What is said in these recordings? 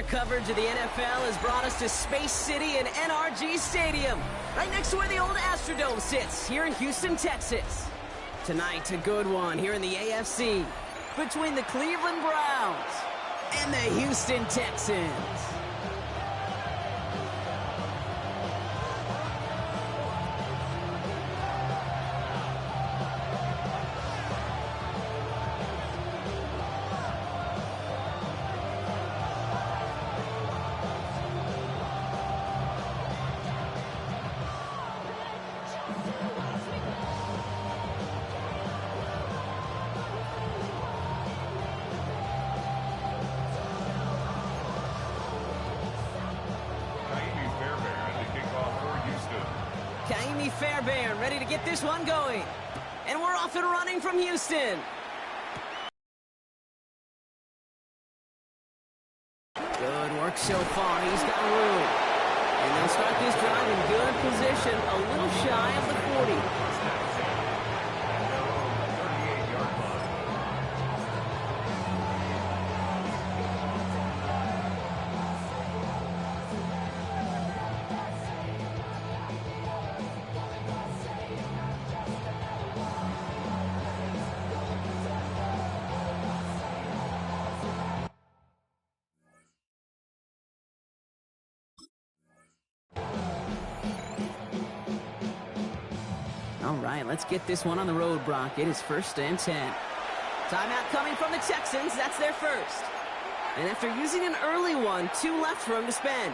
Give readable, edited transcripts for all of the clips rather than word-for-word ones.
coverage of the NFL has brought us to Space City and NRG Stadium, right next to where the old Astrodome sits, here in Houston, Texas. Tonight, a good one here in the AFC, between the Cleveland Browns and the Houston Texans. Fairbairn ready to get this one going. And we're off and running from Houston. Good work so far. He's got room. And they'll start this drive in good position, a little shy of the 40. All right, let's get this one on the road, Brock. It is 1st and 10. Timeout coming from the Texans. That's their first. And after using an early one, 2 left for him to spend.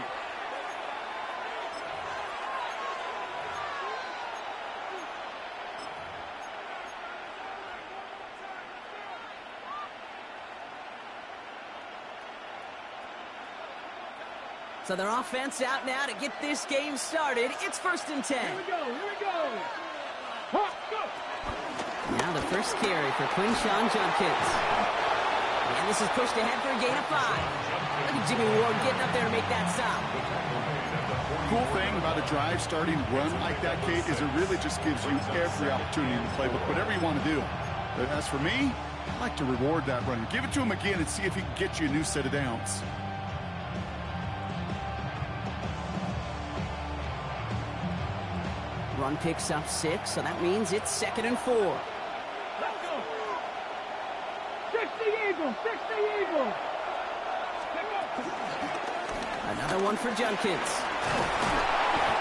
So their offense out now to get this game started. It's 1st and 10. Here we go, here we go. Now the first carry for Quinshawn Judkins. And this is pushed ahead for a gain of 5. Look at Jimmy Ward getting up there to make that stop. Cool thing about a drive starting run like that, Kate, is it really just gives you every opportunity in the playbook, whatever you want to do. But as for me, I like to reward that runner. Give it to him again and see if he can get you a new set of downs. Run picks up 6, so that means it's 2nd and 4. Let's go. 60 Eagles, 60 Eagles. Another one for Judkins.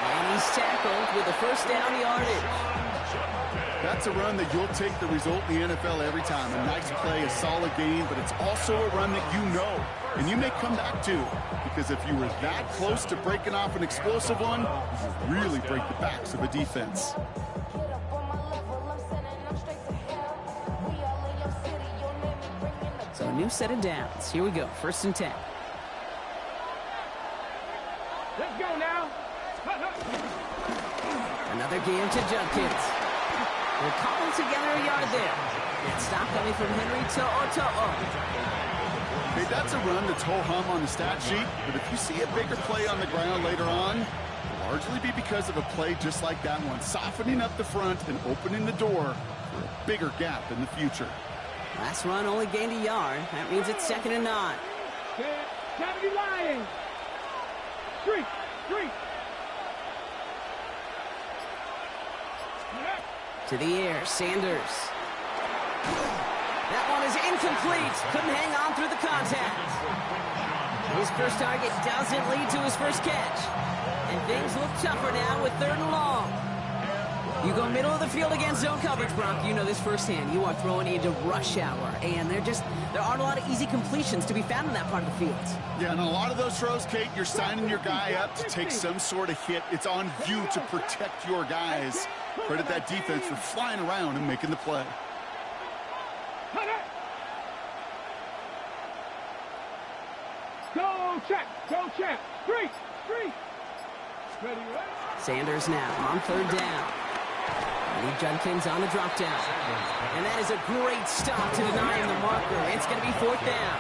And he's tackled with the 1st down yardage. That's a run that you'll take the result in the NFL every time. A nice play, a solid game, but it's also a run that you know, and you may come back to. Because if you were that close to breaking off an explosive one, you really break the backs of a defense. So a new set of downs. Here we go, 1st and 10. Let's go now. Another game to Judkins. We'll cobble together a yard there. That stop coming from Henry To'o. Hey, that's a run that's ho-hum on the stat sheet, but if you see a bigger play on the ground later on, it'll largely be because of a play just like that one, softening up the front and opening the door for a bigger gap in the future. Last run only gained a yard. That means it's 2nd and 9. Kennedy Lions. Street. To the air, Sanders. That one is incomplete. Couldn't hang on through the contact. His first target doesn't lead to his first catch. And things look tougher now with 3rd and long. You go middle of the field against zone coverage, Brock. You know this firsthand. You are throwing into rush hour. And there aren't a lot of easy completions to be found in that part of the field. Yeah, and a lot of those throws, Kate, you're signing your guy up to take some sort of hit. It's on you to protect your guys. Credit that defense for flying around and making the play. Go check. Street. Ready, Sanders now on 3rd down. Lee Judkins on the drop down. And that is a great stop to deny him the marker. It's going to be 4th down.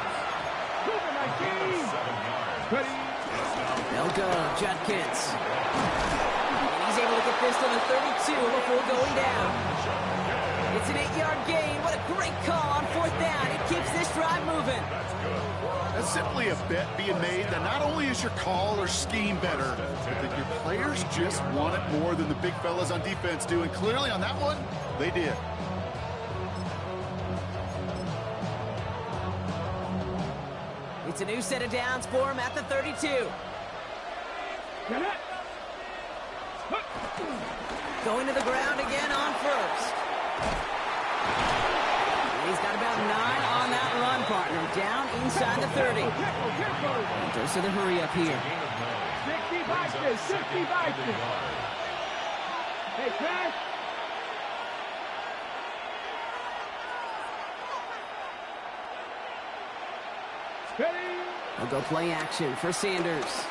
They'll go, Judkins. And he's able to get this to the 32 before going down. It's an 8-yard gain. What a great call on 4th down. It keeps this drive moving. That's simply a bet being made that not only is your call or scheme better, but that your players just want it more than the big fellas on defense do. And clearly on that one, they did. It's a new set of downs for him at the 32. Going to the ground again on 1st. He's got about 9 on that run, partner. Down inside the 30. Goes to the hurry up here. 60 Vikings. Hey, Crash. They'll go play action for Sanders.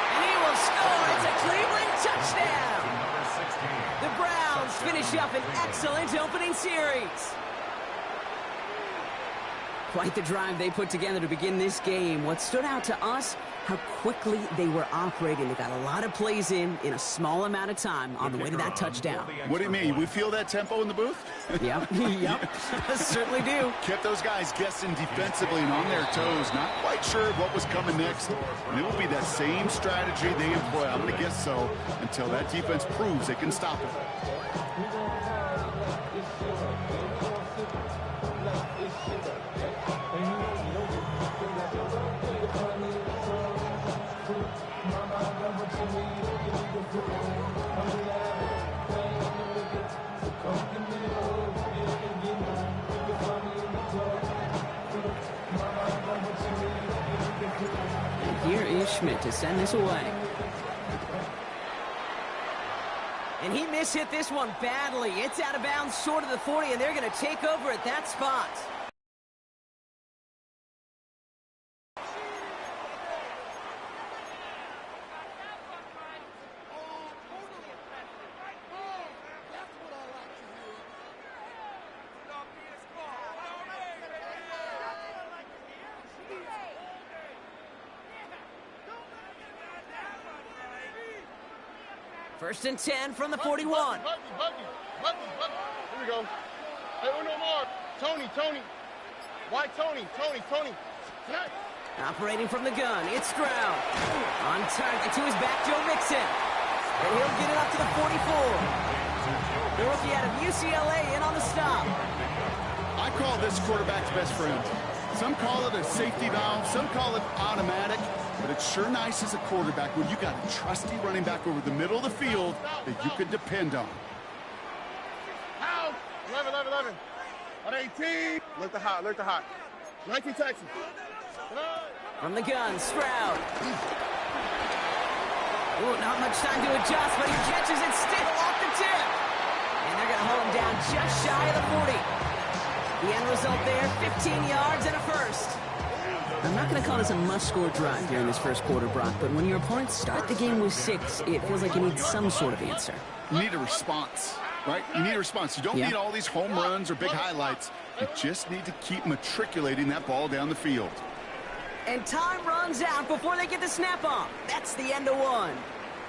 And he will score. It's a Cleveland touchdown. The Browns finish up an excellent opening series. Quite the drive they put together to begin this game. What stood out to us, how quickly they were operating. They got a lot of plays in a small amount of time on the way to that touchdown. What do you mean? We feel that tempo in the booth? Yep, yep, certainly do. Kept those guys guessing defensively and on their toes, not quite sure what was coming next. And it will be that same strategy they employ, I'm going to guess so, until that defense proves they can stop it. Here is Schmidt to send this away. And he mishit this one badly. It's out of bounds short of the 40, and they're going to take over at that spot. First and 10 from the 41. Here we go. Hey, Uno more. Tony. Why Tony? Operating from the gun, it's Stroud. On target to his back, Joe Mixon. And he'll get it up to the 44. The rookie out of UCLA in on the stop. I call this quarterback's best friend. Some call it a safety valve, some call it automatic, but it's sure nice as a quarterback when you got a trusty running back over the middle of the field that you can depend on. How? 11. On 18. Look the hot. 19 Texans. From the gun, Stroud. Ooh, not much time to adjust, but he catches it still off the tip. And they're going to hold him down just shy of the 40. The end result there, 15 yards and a first. I'm not going to call this a must-score drive during this first quarter, Brock, but when your opponents start the game with 6, it feels like you need some sort of answer. You need a response, right? You need a response. You don't need all these home runs or big highlights. You just need to keep matriculating that ball down the field. And time runs out before they get the snap on. That's the end of one.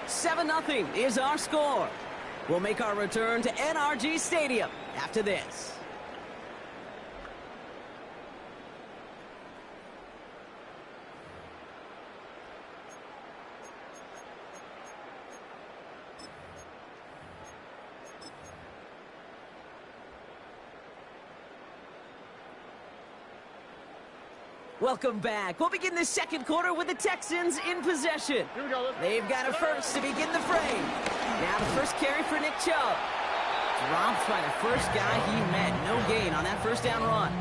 7-0 is our score. We'll make our return to NRG Stadium after this. Welcome back. We'll begin the second quarter with the Texans in possession. Here we go. They've got a first to begin the frame. Now the first carry for Nick Chubb. Dropped by the first guy he met. No gain on that first down run.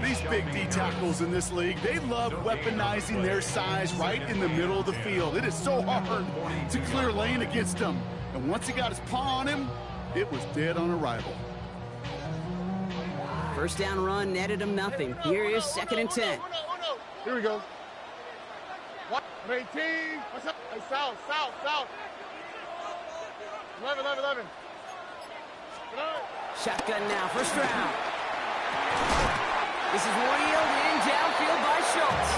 These big D tackles in this league, they love weaponizing their size right in the middle of the field. It is so hard to clear lane against them. And once he got his paw on him, it was dead on arrival. First down run netted him nothing. Here is 2nd and 10. Here we go. 18. What's up? Hey, south. 11. Shotgun now for Stroud. This is wheeled in downfield by Schultz.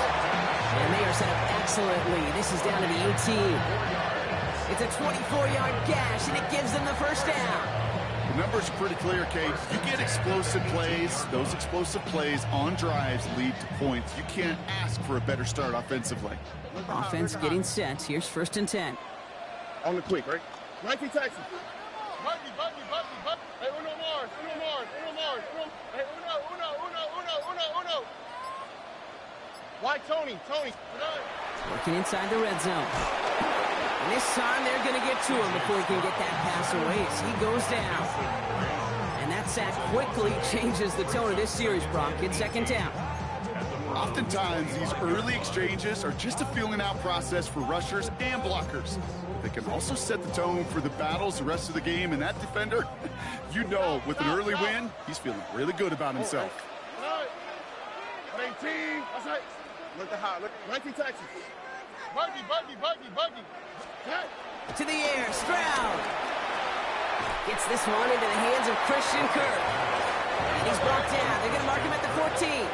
And they are set up excellently. This is down to the 18. It's a 24-yard gash, and it gives them the first down. The numbers are pretty clear, Kate. You get explosive plays. Those explosive plays on drives lead to points. You can't ask for a better start offensively. Offense getting set. Here's 1st and 10. On the quick, right? 19 Texas. Buggy. Hey, uno Mars. Hey, uno. Why Tony? Working inside the red zone. And this time they're going to get to him before he can get that pass away as he goes down. And that sack quickly changes the tone of this series, Brock. It's 2nd down. Oftentimes, these early exchanges are just a feeling out process for rushers and blockers. They can also set the tone for the battles the rest of the game, and that defender, you know, with an early win, he's feeling really good about himself. 18. That's right. Look the high. Look. 19 Texas. Buggy. To the air, Stroud. Gets this one into the hands of Christian Kirk. And he's brought down. They're going to mark him at the 14.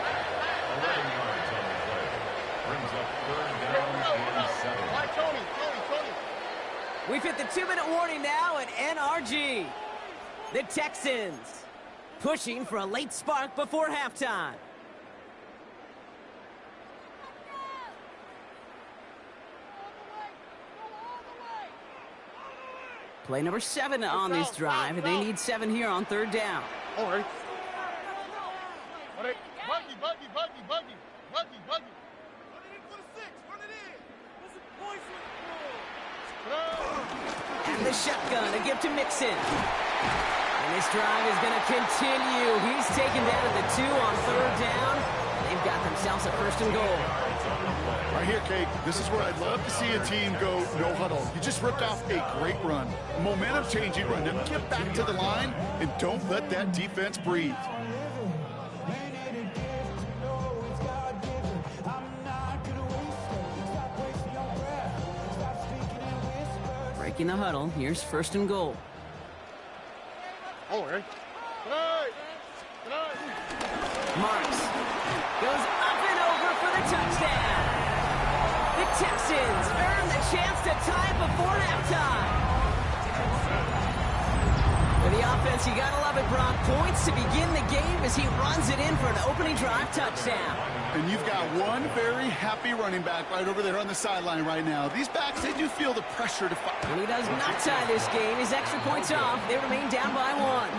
We've hit the 2-minute warning now at NRG. The Texans pushing for a late spark before halftime. Play number 7 on this drive, and they need 7 here on 3rd down. All right. Buggy. And the shotgun, a gift to Mixon. And this drive is going to continue. He's taken down at the 2 on 3rd down. They've got themselves a 1st and goal. Right here, Kate, this is where I'd love to see a team go no huddle. You just ripped off a great run. A momentum-changing run. Now get back to the line and don't let that defense breathe. Breaking the huddle. Here's 1st and goal. All right. Marks goes up and over for the touchdown. The Texans earn the chance to tie before halftime. For the offense, you gotta love it, Brock. Points to begin the game as he runs it in for an opening drive touchdown. And you've got one very happy running back right over there on the sideline right now. These backs, they do feel the pressure to fight. When he does not tie this game, his extra points off. They remain down by 1.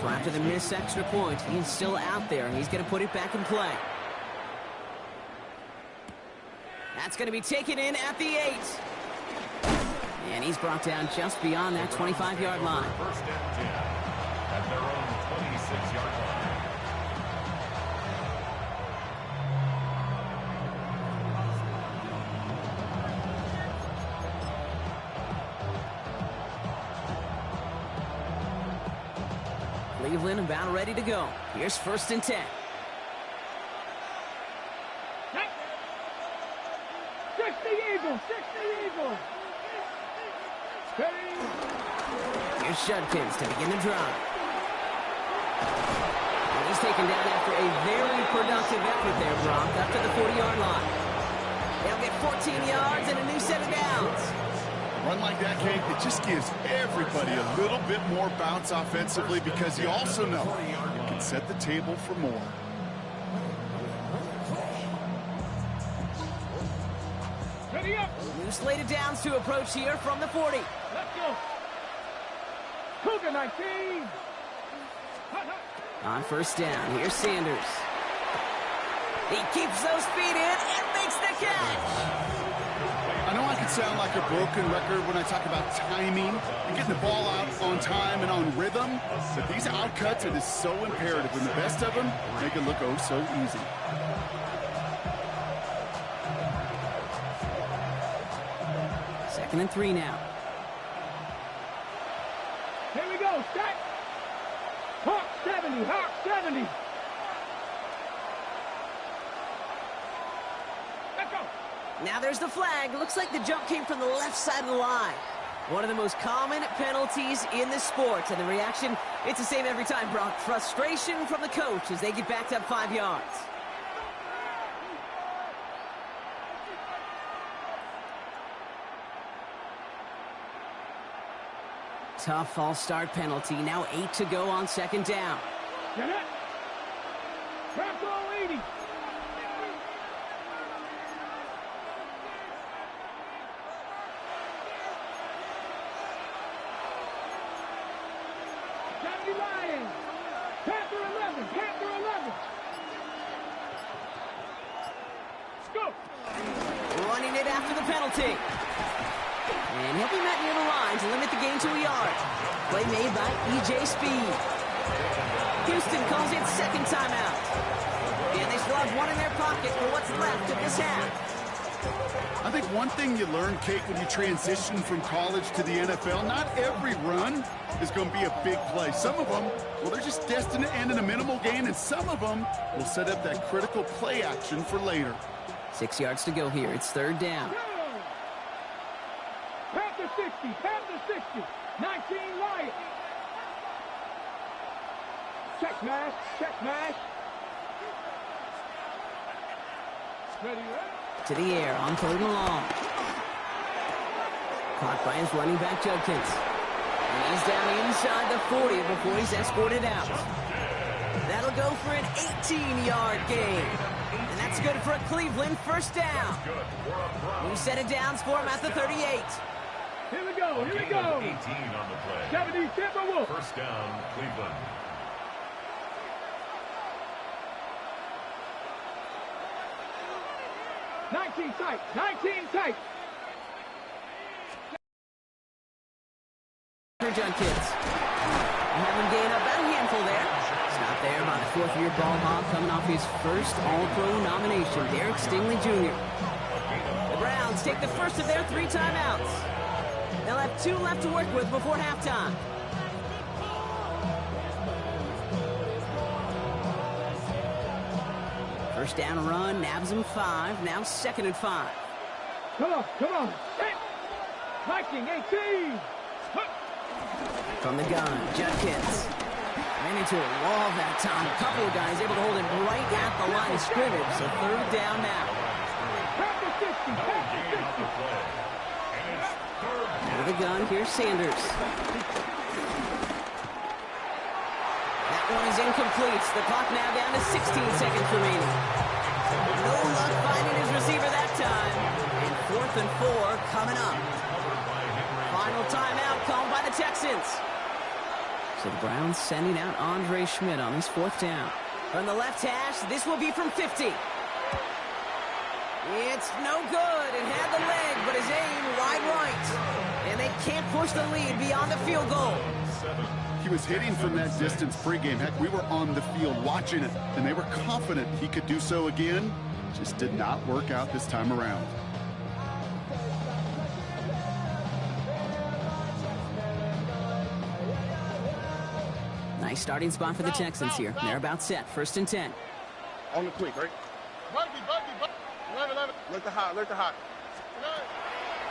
So after the missed extra point, he's still out there, and he's going to put it back in play. That's going to be taken in at the 8. And he's brought down just beyond that 25-yard line. 1st and 10 at their own 26-yard line. Cleveland about ready to go. Here's 1st and 10. Here's Judkins to begin the drive. And he's taken down after a very productive effort there, Brock, up to the 40-yard line. They'll get 14 yards and a new set of downs. Run like that, Kate, it just gives everybody a little bit more bounce offensively because you also know it can set the table for more. New slate of downs to approach here from the 40. Let's go. Cougar 19. On 1st down, here's Sanders. He keeps those feet in and makes the catch. I know I can sound like a broken record when I talk about timing and getting the ball out on time and on rhythm, but these outcuts, it is so imperative, and the best of them make it look oh so easy. Second and 3 now. Here we go, stack. Hawk 70, Hawk 70. Let's go. Now there's the flag. Looks like the jump came from the left side of the line. One of the most common penalties in the sport, and the reaction, it's the same every time, Brock. Frustration from the coach as they get backed up 5 yards. Tough false start penalty. Now 8 to go on second down. Get it. Back row 80. Lions. Panther 11. Panther 11. Let's go. Running it after the penalty. And he'll be met near the line to limit the gain to a yard. Play made by E.J. Speed. Houston calls it second timeout. And they still have one in their pocket for what's left of this half. I think one thing you learn, Kate, when you transition from college to the NFL, not every run is going to be a big play. Some of them, well, they're just destined to end in a minimal gain, and some of them will set up that critical play action for later. 6 yards to go here. It's third down. Panther 60. Panther 60. 19 Lions. Check mash. Check mash. Ready, right? To the air on third and long. Caught by his running back, Judkins. And he's down inside the 40 before he's escorted out. That'll go for an 18-yard gain. And that's good for a Cleveland first down. We set it down for him at the 38. Here we go. Here we go. 18 on the play. 70 Timberwolves. First down, Cleveland. 19 tight. 19 tight. For Judkins. Have him gain about a handful there. Stop there by the fourth-year ball hog coming off his first All-Pro nomination, Derek Stingley Jr. The Browns take the first of their 3 timeouts. They'll have 2 left to work with before halftime. First down run, nabs him 5, now second and 5. Come on, come on. Hey. Viking 18. From the gun, Judkins. Ran into a wall that time. A couple of guys able to hold him right at the line of scrimmage, so third down now. Panther 60. Panther 60. With the gun, here's Sanders. That one is incomplete. The clock now down to 16 seconds remaining. No luck finding his receiver that time. And 4th and 4 coming up. Final timeout called by the Texans. So the Browns sending out Andre Schmidt on this 4th down. From the left hash, this will be from 50. It's no good. It had the leg, but his aim wide right. And they can't push the lead beyond the field goal. He was hitting from that distance pregame. Heck, we were on the field watching it, and they were confident he could do so again. Just did not work out this time around. Nice starting spot for the Texans here. They're about set. 1st and 10. On the quick, right? Buggy. 11. Look to hot.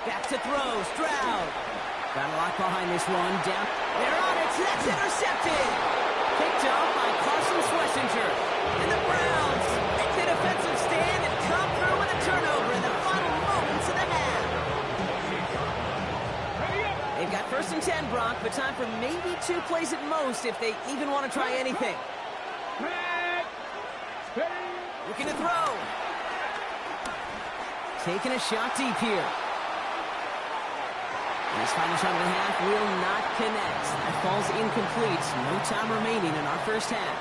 Back to throw. Stroud. Got a lot behind this one. Down. They're on it. That's intercepted. Picked up by Carson Schlesinger. And the Browns make the defensive stand and come through with a turnover in the final moments of the half. They've got 1st and 10, Brock, but time for maybe 2 plays at most if they even want to try anything. Looking to throw. Taking a shot deep here. This final shot of the half will not connect. That falls incomplete. No time remaining in our first half.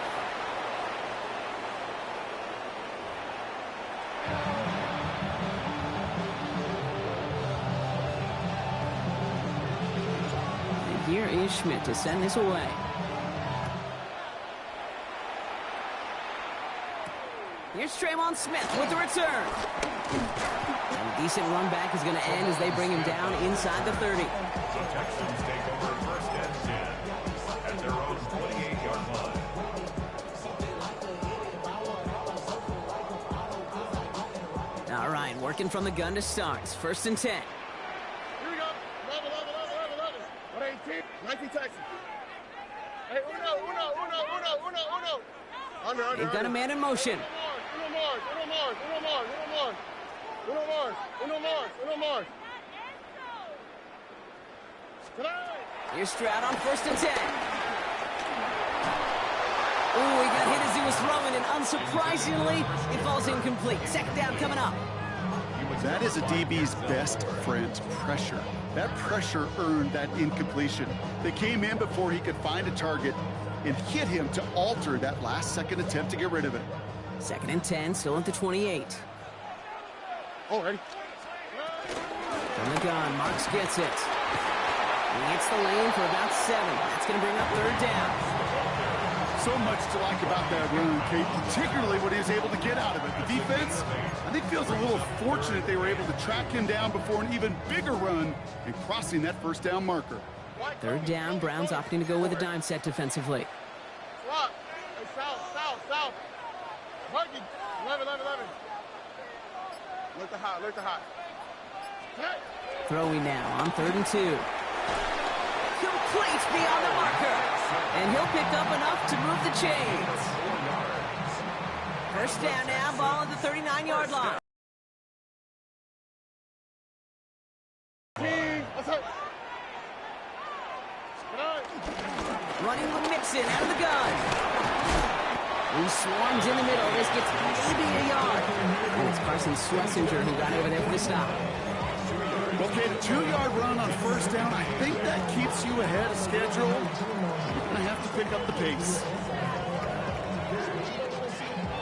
And here is Schmidt to send this away. Here's Traymon Smith with the return. And a decent run back is going to end as they bring him down inside the 30. The Texans take over 1st and 10 at their own 28-yard line. All right, working from the gun to start. 1st and 10. Here we go. 11. 18. 19 Texas. Hey, uno. Under. They've got a man in motion. Uno Mars. Here's Stroud on 1st and 10. Ooh, he got hit as he was throwing, and unsurprisingly, it falls incomplete. 2nd down coming up. That is a DB's best friend, pressure. That pressure earned that incompletion. They came in before he could find a target and hit him to alter that last-second attempt to get rid of it. 2nd and 10, still at the 28. Already. From the gun, Marks gets it. He hits the lane for about 7. That's going to bring up 3rd down. So much to like about that run, Kate, particularly what he was able to get out of it. The defense, I think, feels a little fortunate they were able to track him down before an even bigger run and crossing that 1st down marker. 3rd down, Browns opting to go with a dime set defensively. Swap. Hey, south. Buggy. 11. Look the hot. Hey. Throwing now on 3rd and 2. Complete beyond the marker. And he'll pick up enough to move the chains. 1st down now, ball at the 39-yard line. Running with Mixon out of the gun. He swarms in the middle. This gets maybe a yard. And it's Carson Schlesinger who got over there for the stop. Okay, the 2-yard run on 1st down, I think that keeps you ahead of schedule. You're going to have to pick up the pace.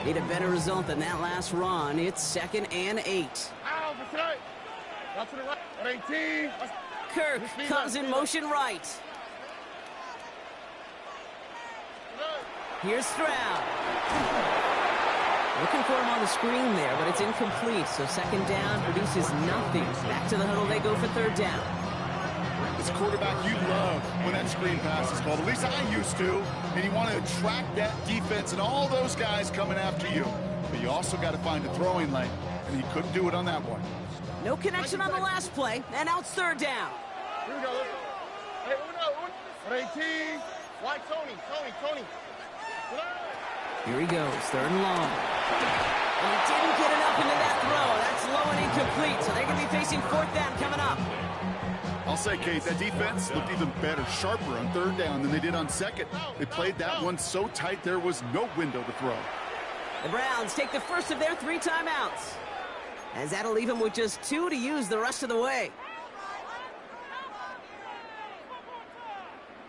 Need a better result than that last run. It's 2nd and 8. Out to the right. 18. Kirk comes in motion right. Here's Stroud. Looking for him on the screen there, but it's incomplete. So 2nd down produces nothing. Back to the huddle they go for 3rd down. As a quarterback, you love when that screen pass is called. At least I used to. And you want to attract that defense and all those guys coming after you. But you also got to find a throwing lane. And he couldn't do it on that one. No connection on the last play. And now it's 3rd down. Here we go. Hey, uno. 18. White Tony. Here he goes, 3rd and long. And he didn't get enough into that throw. That's low and incomplete, so they're going to be facing 4th down coming up. I'll say, Kate, that defense looked even better, sharper on 3rd down than they did on 2nd. They played that one so tight there was no window to throw. The Browns take the first of their 3 timeouts, as that'll leave them with just 2 to use the rest of the way.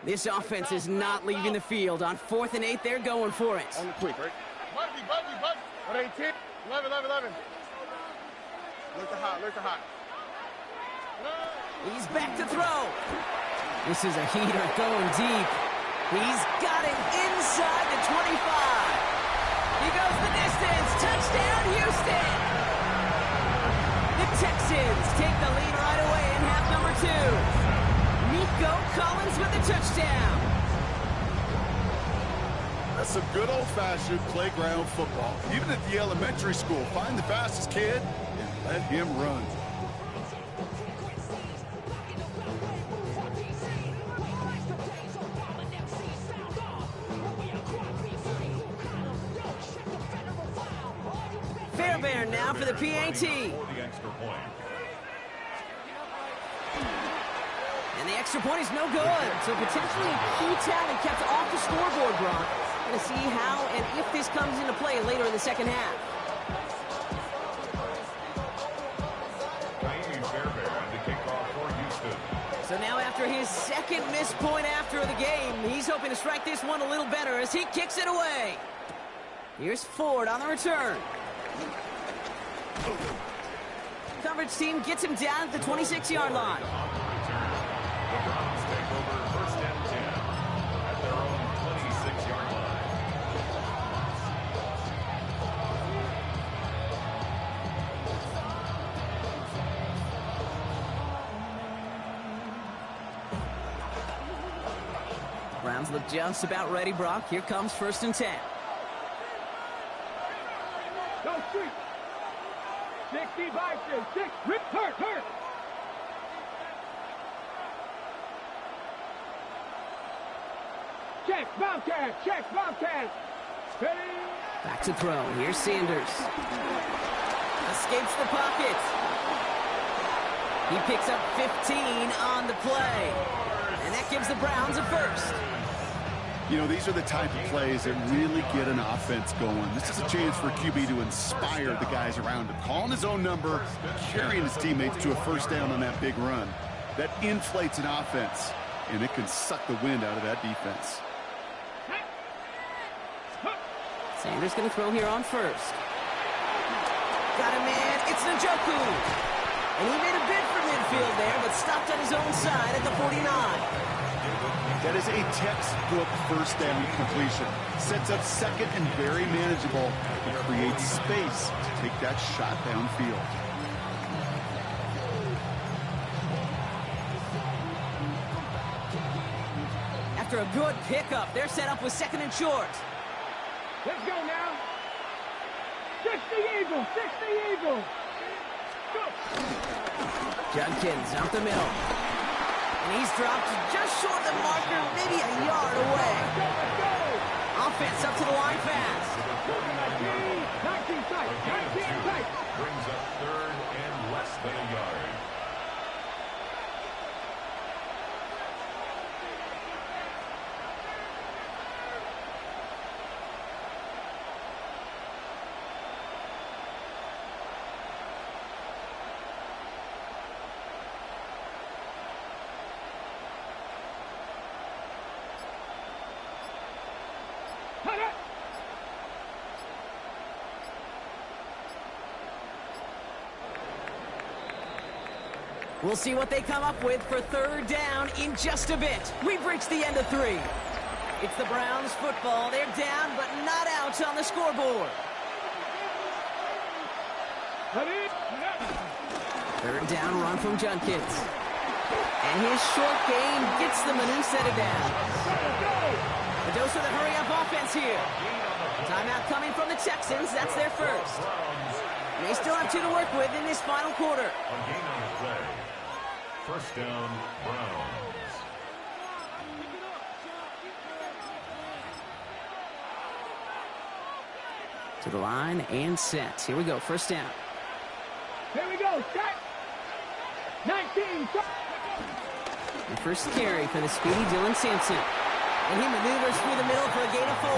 This offense is not leaving the field. On 4th and 8, they're going for it. On the quick, right? Buggy. 18. 11. Look the hot. He's back to throw. This is a heater going deep. He's got it inside the 25. He goes the distance. Touchdown, Houston. The Texans take the lead right away in half number 2. Nico Collins with the touchdown. That's some good old-fashioned playground football. Even at the elementary school, find the fastest kid and let him run. Fairbairn now for the PAT. And the extra point is no good. So potentially a key talent kept off the scoreboard, Brock. Going to see how and if this comes into play later in the 2nd half. So now after his 2nd missed point after the game, he's hoping to strike this one a little better as he kicks it away. Here's Ford on the return. Coverage team gets him down at the 26-yard line. The Browns take over 1st and 10 at their own 26-yard line. Browns look just about ready, Brock. Here comes 1st and 10. Go street. 65, 6. Hurt. Check, Bobcat, check, Bobcat. Ready? Back to throw. Here's Sanders. Escapes the pocket. He picks up 15 on the play. And that gives the Browns a first. You know, these are the type of plays that really get an offense going. This is a chance for QB to inspire the guys around him. Calling his own number, carrying his teammates to a first down on that big run. That inflates an offense, and it can suck the wind out of that defense. Sanders going to throw here on first. Got a man. It's Njoku. And he made a bid for midfield there, but stopped on his own side at the 49. That is a textbook first down completion. Sets up second and very manageable. It creates space to take that shot downfield. After a good pickup, they're set up with second and short. Let's go now. 60 Eagles, 60 Eagles. Go. Judkins out the middle. And he's dropped just short of the marker, maybe a yard away. Let's go. Offense up to the line fast. 19 tight, 19 tight. Brings up third and less than a yard. We'll see what they come up with for third down in just a bit. We've reached the end of 3. It's the Browns football. They're down, but not out on the scoreboard. Third down run from Judkins. And his short gain gets them a new set of downs. A dose of the hurry-up offense here. Timeout coming from the Texans. That's their first. And they still have 2 to work with in this final quarter. A gain on the play. First down, Browns. To the line and set. Here we go. First down. Here we go. Set. 19. The first carry for the speedy Dylan Sampson. And he maneuvers through the middle for a gain of 4.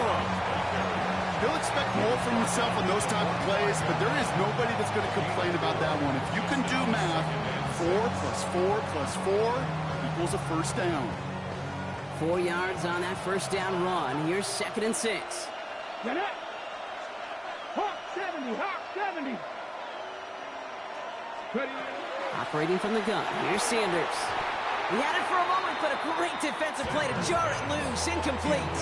He'll expect more from himself on those type of plays, but there is nobody that's going to complain about that one. If you can do math, 4 plus 4 plus 4 equals a first down. 4 yards on that first down run. Here's second and 6. Get it. Hawk 70, Hawk 70. Ready. Operating from the gun. Here's Sanders. He had it for a moment, but a great defensive play to jar it loose. Incomplete.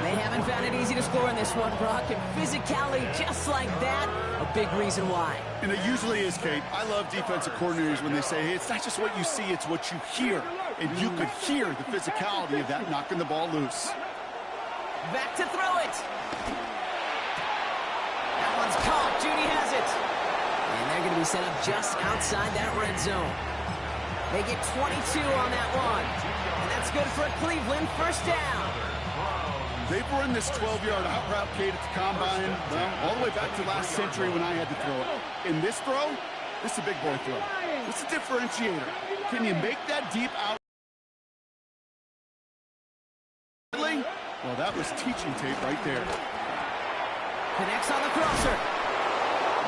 They haven't found it easy to score in this one, Brock, and physicality just like that, a big reason why. And it usually is, Kate. I love defensive coordinators when they say, hey, it's not just what you see, it's what you hear. And you could hear the physicality of that knocking the ball loose. Back to throw it. That one's caught. Judy has it. And they're going to be set up just outside that red zone. They get 22 on that one. And that's good for Cleveland. First down. They've run this 12-yard out route, Kate, at the combine, well, all the way back to last century when I had to throw it. In this throw, this is a big boy throw. It's a differentiator. Can you make that deep out? Well, that was teaching tape right there. Connects on the crosser.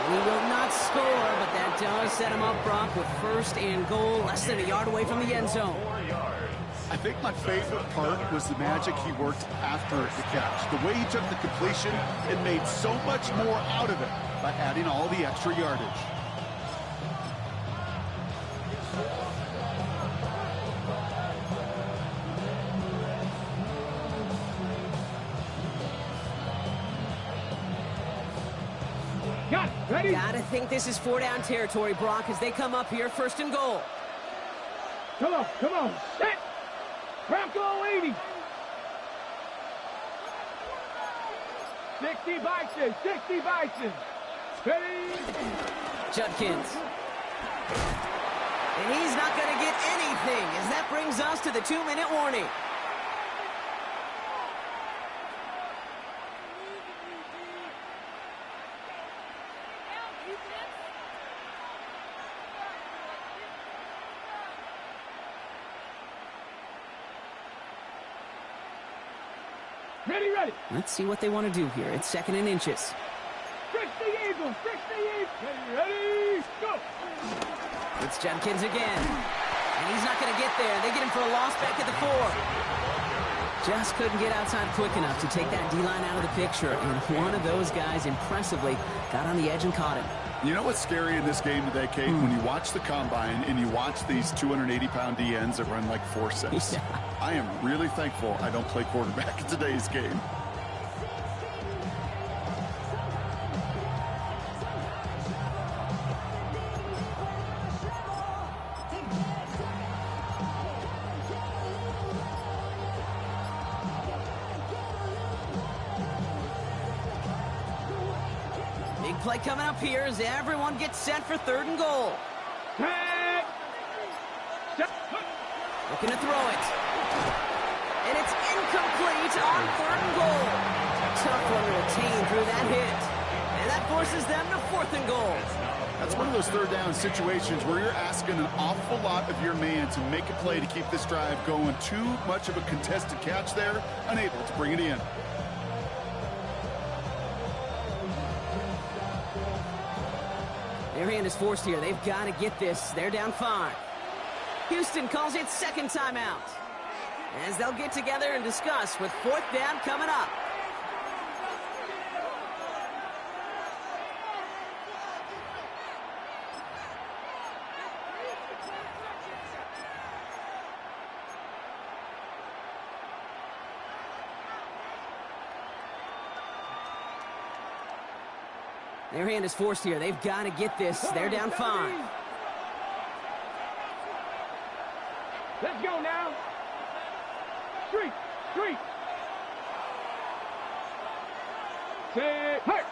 He will not score, but that does set him up, Brock, with first and goal, less than a yard away from the end zone. 4 yards. I think my favorite part was the magic he worked after the catch. The way he took the completion and made so much more out of it by adding all the extra yardage. Got it. Ready. Gotta think this is 4-down territory, Brock, as they come up here, first and goal. Come on, come on. Set. Bronco 80. 60 Bison, 60 Bison. Ready. Judkins. And he's not going to get anything, as that brings us to the 2-minute warning. Ready, ready. Let's see what they want to do here. It's 2nd and inches. Fix the eagle. Fix the eagle. Ready, ready, go. It's Judkins again. And he's not going to get there. They get him for a loss back at the 4. Just couldn't get outside quick enough to take that D-line out of the picture. And one of those guys impressively got on the edge and caught him. You know what's scary in this game today, Kate? When you watch the combine and you watch these 280-pound DNs that run like 4.6. Yeah. I am really thankful I don't play quarterback in today's game. Big play coming up here as everyone gets set for 3rd and goal. Tag. Looking to throw it. And it's incomplete on 3rd and goal. Tough one to attain through that hit. And that forces them to 4th and goal. That's one of those 3rd down situations where you're asking an awful lot of your man to make a play to keep this drive going. Too much of a contested catch there, unable to bring it in. Their hand is forced here. They've got to get this. They're down 5. Houston calls it 2nd timeout. As they'll get together and discuss with 4th down coming up. Their hand is forced here. They've got to get this. They're down 5. Let's go now. Street, street. Say, hurt.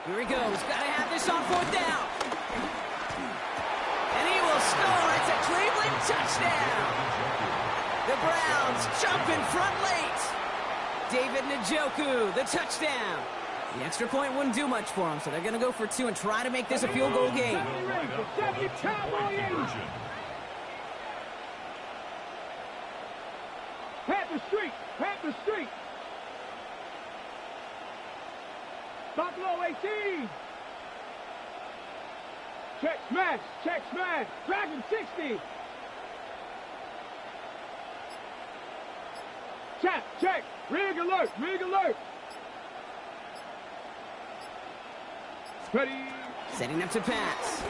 Here he goes. Got to have this on 4th down. And he will score. It's a Cleveland touchdown. The Browns jump in front late. David Njoku, the touchdown. The extra point wouldn't do much for him, so they're going to go for 2 and try to make this a field goal game. Panther Street, Panther Street. Buffalo 18. Check smash, check smash. Dragon 60. Check, rig alert, rig alert. Ready. Setting up to pass.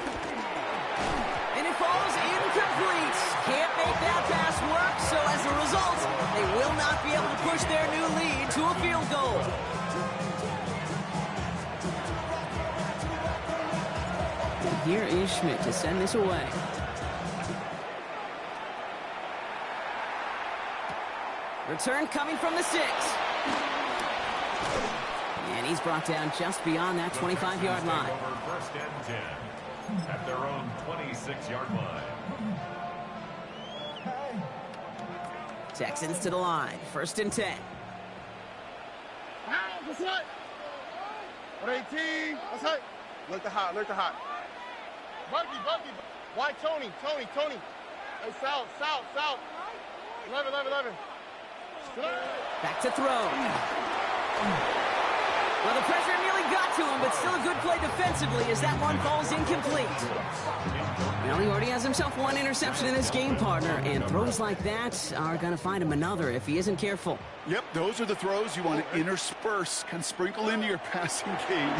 And it falls incomplete. Can't make that pass work, so as a result, they will not be able to push their new lead to a field goal. And here is Schmidt to send this away. Return coming from the 6. And he's brought down just beyond that 25-yard line. Over 1st and 10 at their own 26-yard line. Texans to the line. 1st and 10. What's up? 118. What's up? Look the hot, look the hot. Buggy. Why Tony? Hey, south. 11. Back to throw. Well, the pressure nearly got to him, but still a good play defensively as that one falls incomplete. Well, he already has himself 1 interception in this game, partner, and throws like that are going to find him another if he isn't careful. Yep, those are the throws you want to intersperse, kind of sprinkle into your passing game,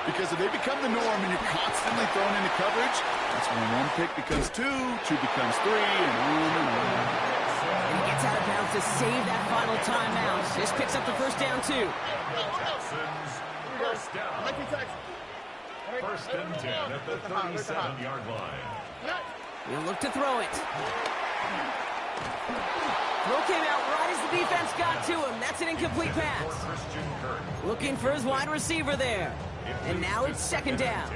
because if they become the norm and you're constantly thrown into coverage, that's when 1 pick becomes 2 becomes 3, and on and on. And he gets out of bounds to save that final timeout. This picks up the 1st down, too. Texans, 1st down. 1st and 10 at the 37-yard line. He'll look to throw it. Throw came out right as the defense got to him. That's an incomplete pass. Looking for his wide receiver there. And now it's 2nd down.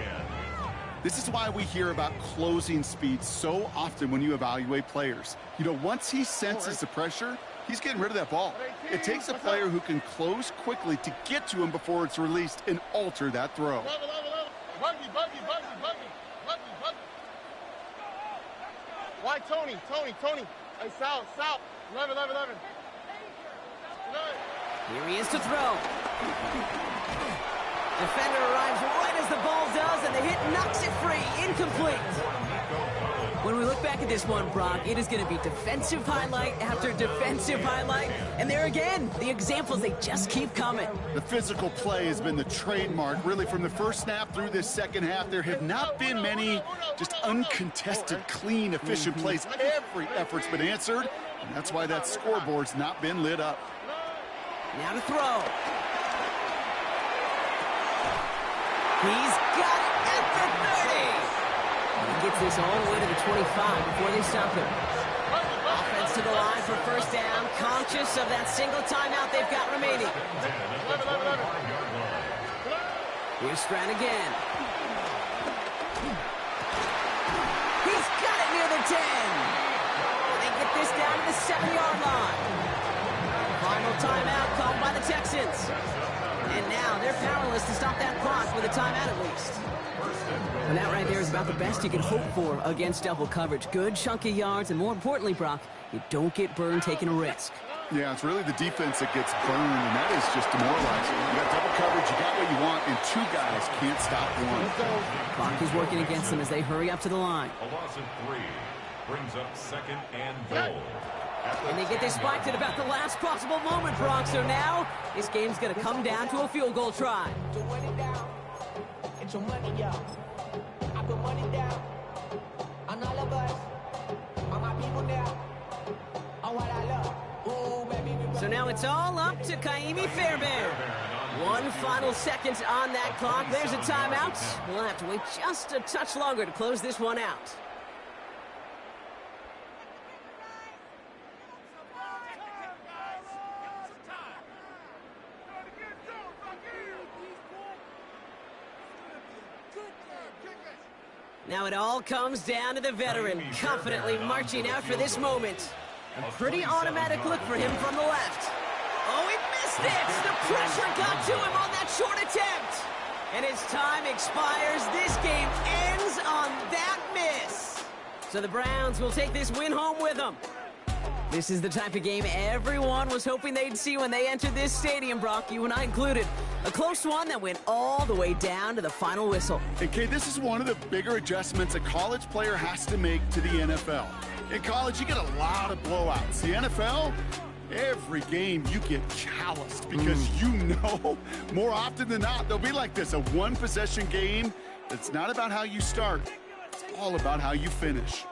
This is why we hear about closing speed so often when you evaluate players. You know, once he senses the pressure, he's getting rid of that ball. It takes a player who can close quickly to get to him before it's released and alter that throw. Buggy. Why Tony? Hey, Sal. 11. Here he is to throw. Defender arrives right as the ball does, and the hit knocks it free. Incomplete. When we look back at this one, Brock, it is going to be defensive highlight after defensive highlight. And there again, the examples, they just keep coming. The physical play has been the trademark, really, from the first snap through this second half. There have not been many just uncontested, clean, efficient plays. Every effort's been answered, and that's why that scoreboard's not been lit up. Now to throw. He's got it at the 30. He gets this all the way to the 25 before they stop him. Offense to the line for first down, conscious of that single timeout they've got remaining. Here's Strand again. He's got it near the 10. They get this down to the 7-yard line. Final timeout called by the Texans. And now they're powerless to stop that clock with a timeout at least. And that right there is about the best you can hope for against double coverage. Good chunky yards, and more importantly, Brock, you don't get burned taking a risk. Yeah, it's really the defense that gets burned, and that is just demoralizing. You got double coverage, you got what you want, and two guys can't stop one. Clock is working against them as they hurry up to the line. A loss of 3 brings up 2nd and goal. And they get this spiked at about the last possible moment, Brock. So now, this game's going to come down to a field goal try. So now it's all up to Kaimi Fairbairn. One final second on that clock. There's a timeout. We'll have to wait just a touch longer to close this one out. Now it all comes down to the veteran, confidently marching out for this moment. A pretty automatic look for him from the left. Oh, he missed it! The pressure got to him on that short attempt. And his time expires. This game ends on that miss. So the Browns will take this win home with them. This is the type of game everyone was hoping they'd see when they entered this stadium, Brock, you and I included. A close one that went all the way down to the final whistle. Okay, this is one of the bigger adjustments a college player has to make to the NFL. In college, you get a lot of blowouts. The NFL, every game you get calloused because you know more often than not they'll be like this, a one-possession game. It's not about how you start. It's all about how you finish.